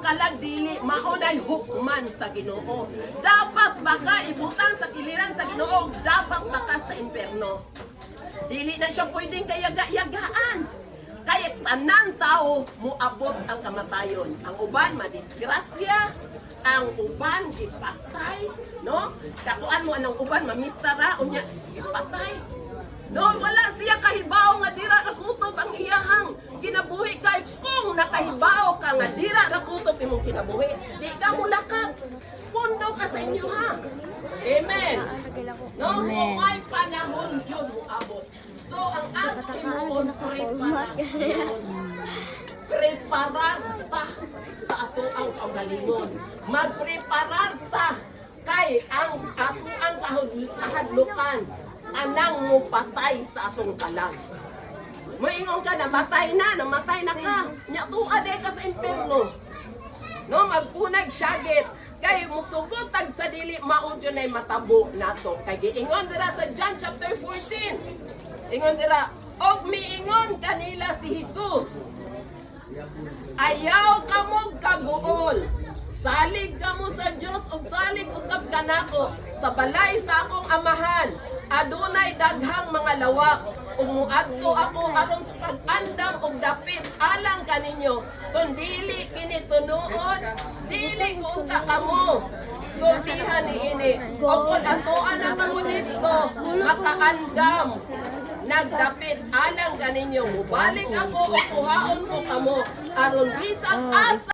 kalag dili maunay hukman sa Ginoo. Dapat baka ibutang sa kiliran sa Ginoo, dapat takas sa impierno. Dili na siya pwedeng kayaga-yagaan. Kaya tanan tao muabot ang kamatayon. Ang uban madisgrasya, ang uban ipatay, no? Kakuan mo anong uban mamistara unya ipatay. No, wala siya kahibaw nga dira nakutob ang iyahang kinabuhi kay kung nakahibaw ka nga dira nakutob imong kinabuhi. Di ka mulakat. Pundo ka sa inyo ha. Amen. No, so may panahon yun muabot. So, ang ating mo preparar ta sa ato ang kaugalingon. Magpreparar ta kay ang ato ang kahadlukan anang mo patay sa atong kalag. Moingon ka, namatay na ka. Nya tuade ka sa impierno. No, magpunag syagit. Kay musugot tag sa dili maudyo nay matabo nato. Kay giingon dira sa John chapter 14. Ingon dira, og miingon kanila si Jesus. Ayaw kamo kaguol. Salig kamo sa Dios ug salig usab kanako sa balay sa akong amahan. Adunay daghang mga lawak. Ug muadto ako aron sa pag-andam og dapit alang kaninyo. Kun dili kini tunuod, dili ko ta kamo. So diha niini. Og kun atoan na kamo dito, makaandam. Nagdapit alang kaninyo. Mubalik ako o kuhaon ko kamo aron bisag asa